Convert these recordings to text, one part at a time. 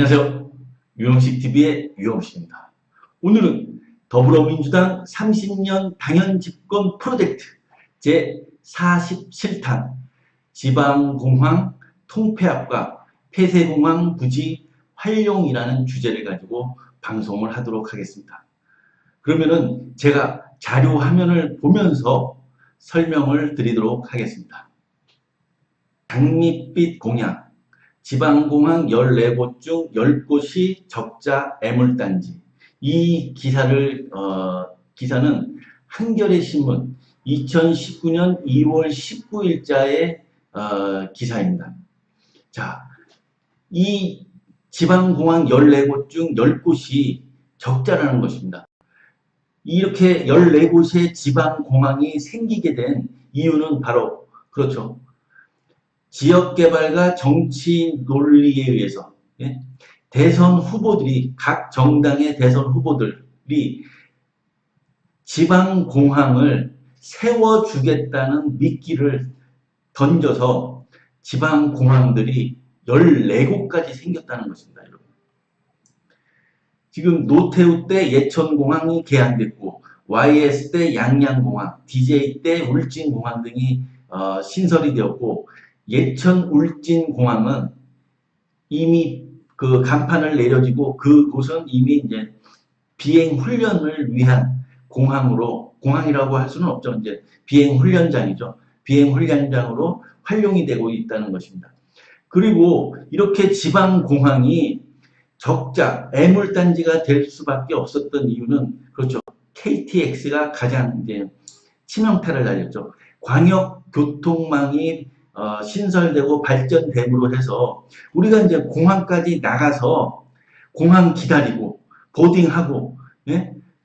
안녕하세요. 유영식TV의 유영식입니다. 오늘은 더불어민주당 30년 당연 집권 프로젝트 제47탄 지방공항 통폐합과 폐쇄공항 부지 활용이라는 주제를 가지고 방송을 하도록 하겠습니다. 그러면은 제가 자료 화면을 보면서 설명을 드리도록 하겠습니다. 장밋빛 공약 지방공항 14곳 중 10곳이 적자 애물단지. 이 기사는 한겨레신문 2019년 2월 19일자의 기사입니다. 자, 이 지방공항 14곳 중 10곳이 적자라는 것입니다. 이렇게 14곳의 지방공항이 생기게 된 이유는 바로 그렇죠. 지역개발과 정치 논리에 의해서 대선 후보들이 각 정당의 대선 후보들이 지방공항을 세워주겠다는 미끼를 던져서 지방공항들이 14곳까지 생겼다는 것입니다. 여러분. 지금 노태우 때 예천공항이 개항됐고 YS 때 양양공항, DJ 때 울진공항 등이 신설이 되었고 예천 울진공항은 이미 그 간판을 내려지고 그곳은 이미 이제 비행 훈련을 위한 공항이라고 할 수는 없죠. 이제 비행 훈련장이죠. 비행 훈련장으로 활용이 되고 있다는 것입니다. 그리고 이렇게 지방공항이 적자, 애물단지가 될 수밖에 없었던 이유는 그렇죠. KTX가 가장 이제 치명타를 달렸죠. 광역교통망이 신설되고 발전됨으로 해서 우리가 이제 공항까지 나가서 공항 기다리고 보딩하고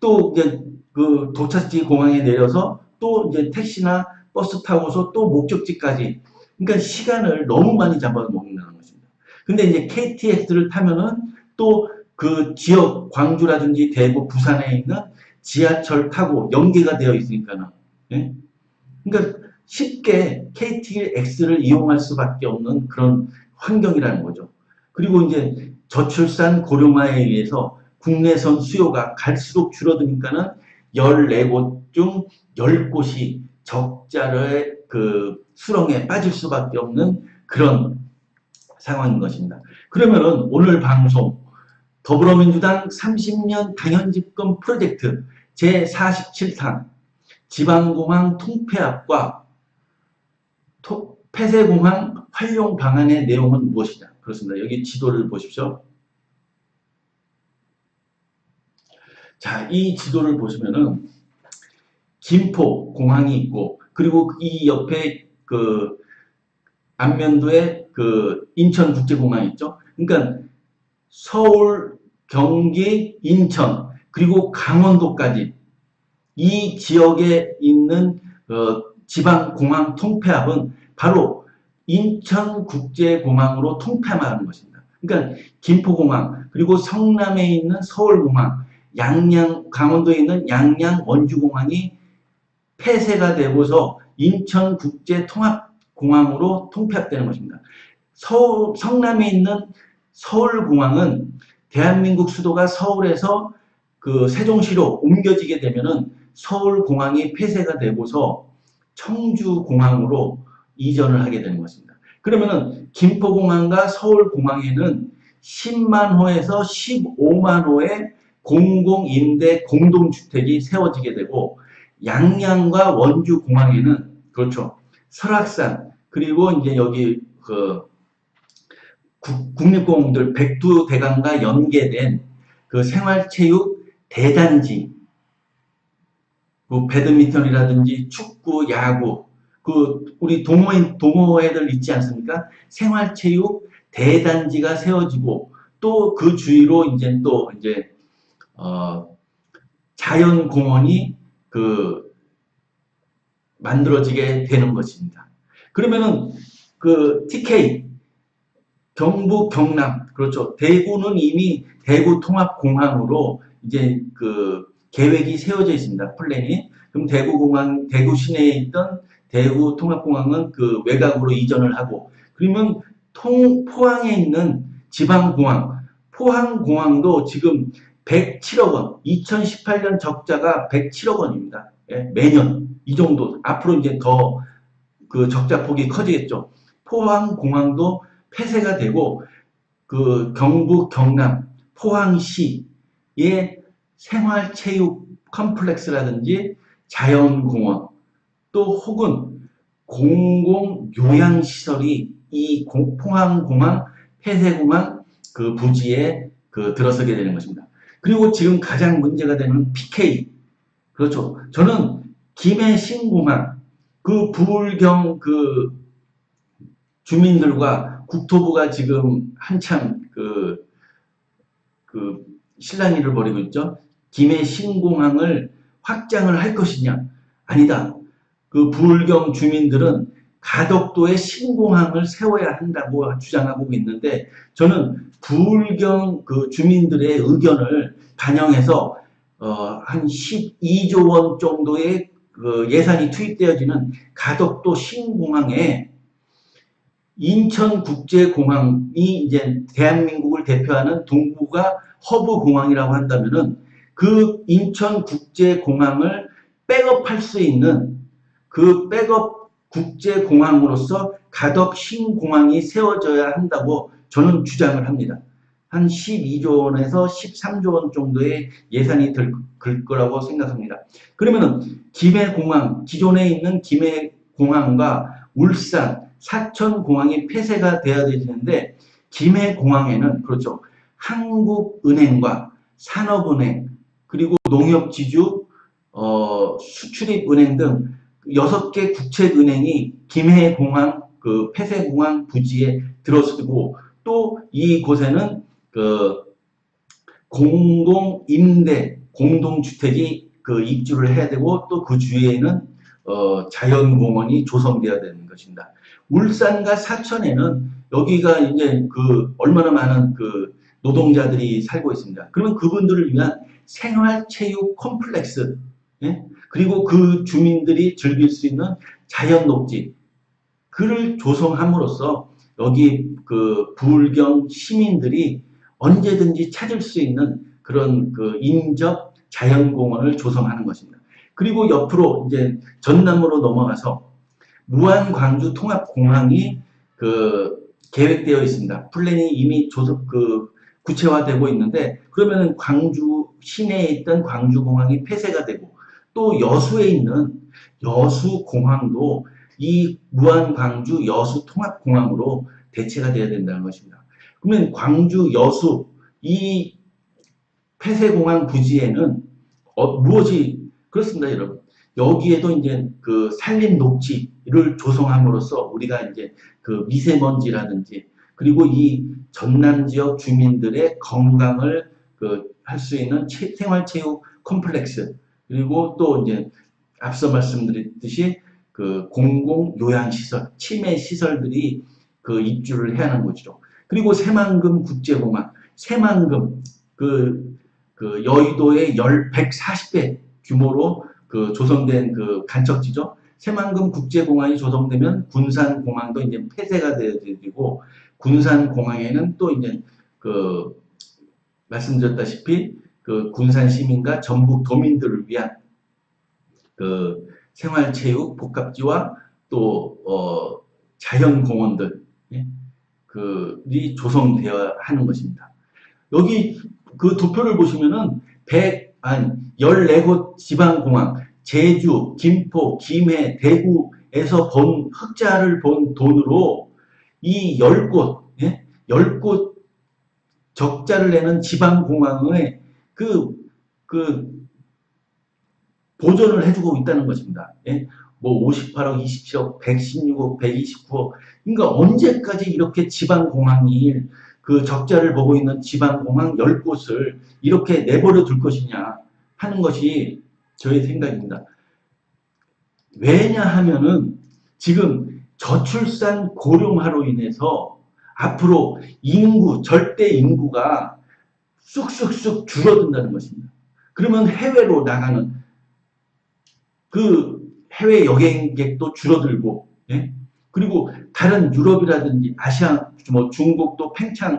또 이제 그 도착지 공항에 내려서 또 이제 택시나 버스 타고서 또 목적지까지 그러니까 시간을 너무 많이 잡아먹는다는 것입니다. 근데 이제 KTX를 타면은 또 그 지역 광주라든지 대구, 부산에 있는 지하철 타고 연계가 되어 있으니까는 그러니까 쉽게 KTX를 이용할 수밖에 없는 그런 환경이라는 거죠. 그리고 이제 저출산 고령화에 의해서 국내선 수요가 갈수록 줄어드니까는 14곳 중 10곳이 적자의 그 수렁에 빠질 수밖에 없는 그런 상황인 것입니다. 그러면은 오늘 방송 더불어민주당 30년 당연집권 프로젝트 제47탄 지방공항 통폐합과 폐쇄공항 활용 방안의 내용은 무엇이냐? 그렇습니다. 여기 지도를 보십시오. 자, 이 지도를 보시면은 김포 공항이 있고 그리고 이 옆에 그 안면도에 그 인천국제공항이 있죠. 그러니까 서울, 경기, 인천 그리고 강원도까지 이 지역에 있는 지방공항 통폐합은 바로 인천국제공항으로 통폐합하는 것입니다. 그러니까 김포공항 그리고 성남에 있는 서울공항 강원도에 있는 양양 원주공항이 폐쇄가 되고서 인천국제통합공항으로 통폐합되는 것입니다. 성남에 있는 서울공항은 대한민국 수도가 서울에서 그 세종시로 옮겨지게 되면은 서울공항이 폐쇄가 되고서 청주공항으로 이전을 하게 되는 것입니다. 그러면은 김포공항과 서울공항에는 10만 호에서 15만 호의 공공임대 공동주택이 세워지게 되고 양양과 원주공항에는 그렇죠. 설악산 그리고 이제 여기 그 국립공원들 백두대간과 연계된 그 생활체육 대단지 그 배드민턴이라든지 축구, 야구 그 우리 동호회들 있지 않습니까? 생활체육 대단지가 세워지고 또 그 주위로 이제 자연공원이 그 만들어지게 되는 것입니다. 그러면은 그 TK 경북, 경남, 그렇죠. 대구는 이미 대구 통합공항으로 이제 그 계획이 세워져 있습니다. 플랜이. 그럼 대구 시내에 있던 대구 통합공항은 그 외곽으로 이전을 하고, 그러면 포항에 있는 지방공항, 포항공항도 지금 107억 원, 2018년 적자가 107억 원입니다. 예, 매년 이 정도. 앞으로 이제 더 그 적자 폭이 커지겠죠. 포항공항도 폐쇄가 되고 그 경북, 경남, 포항시의 생활체육 컴플렉스라든지 자연공원 또 혹은 공공요양시설이 이 포항공항 폐쇄공항 그 부지에 그 들어서게 되는 것입니다. 그리고 지금 가장 문제가 되는 PK. 그렇죠. 저는 김해 신공항 그 부울경 그 주민들과 국토부가 지금 한참 그 실랑이를 벌이고 있죠. 김해 신공항을 확장을 할 것이냐? 아니다. 그 부울경 주민들은 가덕도에 신공항을 세워야 한다고 주장하고 있는데 저는 부울경 그 주민들의 의견을 반영해서 한 12조 원 정도의 그 예산이 투입되어지는 가덕도 신공항에 인천국제공항이 이제 대한민국을 대표하는 동부가 허브공항이라고 한다면은 그 인천국제공항을 백업할 수 있는 그 백업 국제공항으로서 가덕 신공항이 세워져야 한다고 저는 주장을 합니다. 한 12조 원에서 13조 원 정도의 예산이 들 거라고 생각합니다. 그러면은 김해공항, 기존에 있는 김해공항과 울산, 사천공항이 폐쇄가 되어야 되는데 김해공항에는 그렇죠. 한국은행과 산업은행 그리고 농협지주, 수출입은행 등 6개 국책은행이 김해공항 그 폐쇄공항 부지에 들어서고 또 이곳에는 그 공공임대 공동주택이 그 입주를 해야 되고 또 그 주위에는 자연공원이 조성되어야 되는 것입니다. 울산과 사천에는 여기가 이제 그 얼마나 많은 그 노동자들이 살고 있습니다. 그러면 그분들을 위한 생활체육 콤플렉스, 예? 그리고 그 주민들이 즐길 수 있는 자연녹지, 그를 조성함으로써 여기 그 부울경 시민들이 언제든지 찾을 수 있는 그런 그 인접 자연공원을 조성하는 것입니다. 그리고 옆으로 이제 전남으로 넘어가서 무안 광주 통합공항이 그 계획되어 있습니다. 플랜이 이미 구체화되고 있는데 그러면은 광주 시내에 있던 광주공항이 폐쇄가 되고 또 여수에 있는 여수공항도 이 무안 광주 여수 통합공항으로 대체가 되어야 된다는 것입니다. 그러면 광주 여수 이 폐쇄공항 부지에는 무엇이 그렇습니다, 여러분. 여기에도 이제 그 산림 녹지를 조성함으로써 우리가 이제 그 미세먼지라든지 그리고 이 전남 지역 주민들의 건강을 할 수 있는 생활체육 컴플렉스 그리고 또 이제 앞서 말씀드렸듯이 그 공공 요양시설, 치매 시설들이 그 입주를 해야 하는 거죠. 그리고 새만금 국제공항, 새만금 그 여의도의 140배 규모로 그 조성된 그 간척지죠. 새만금 국제공항이 조성되면 군산공항도 이제 폐쇄가 되고 군산공항에는 또 이제 그 말씀드렸다시피 그 군산 시민과 전북 도민들을 위한 그 생활체육 복합지와 또 자연공원들 예? 그이 조성되어야 하는 것입니다. 여기 그 도표를 보시면은 14곳 지방공항, 제주, 김포, 김해, 대구에서 번 흑자를 본 돈으로 이 10곳, 예? 10곳 적자를 내는 지방공항의 보존을 해주고 있다는 것입니다. 예? 뭐 58억, 27억, 116억, 129억. 그러니까 언제까지 이렇게 지방공항이 그 적자를 보고 있는 지방공항 10곳을 이렇게 내버려 둘 것이냐 하는 것이 저의 생각입니다. 왜냐하면은 지금 저출산 고령화로 인해서 앞으로 절대 인구가 쑥쑥쑥 줄어든다는 것입니다. 그러면 해외로 나가는 그 해외 여행객도 줄어들고, 예? 그리고 다른 유럽이라든지 아시아, 뭐 중국도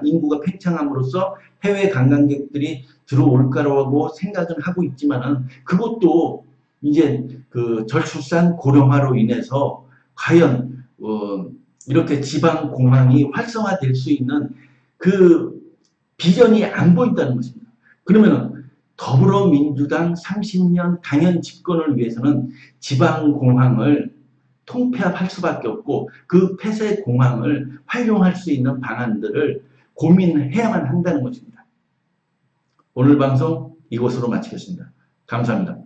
인구가 팽창함으로써 해외 관광객들이 들어올 거라고 생각은 하고 있지만은 그것도 이제 그 저출산 고령화로 인해서 과연 이렇게 지방 공항이 활성화될 수 있는 그 비전이 안 보인다는 것입니다. 그러면 더불어민주당 30년 당연 집권을 위해서는 지방공항을 통폐합할 수밖에 없고 그 폐쇄 공항을 활용할 수 있는 방안들을 고민해야만 한다는 것입니다. 오늘 방송 이것으로 마치겠습니다. 감사합니다.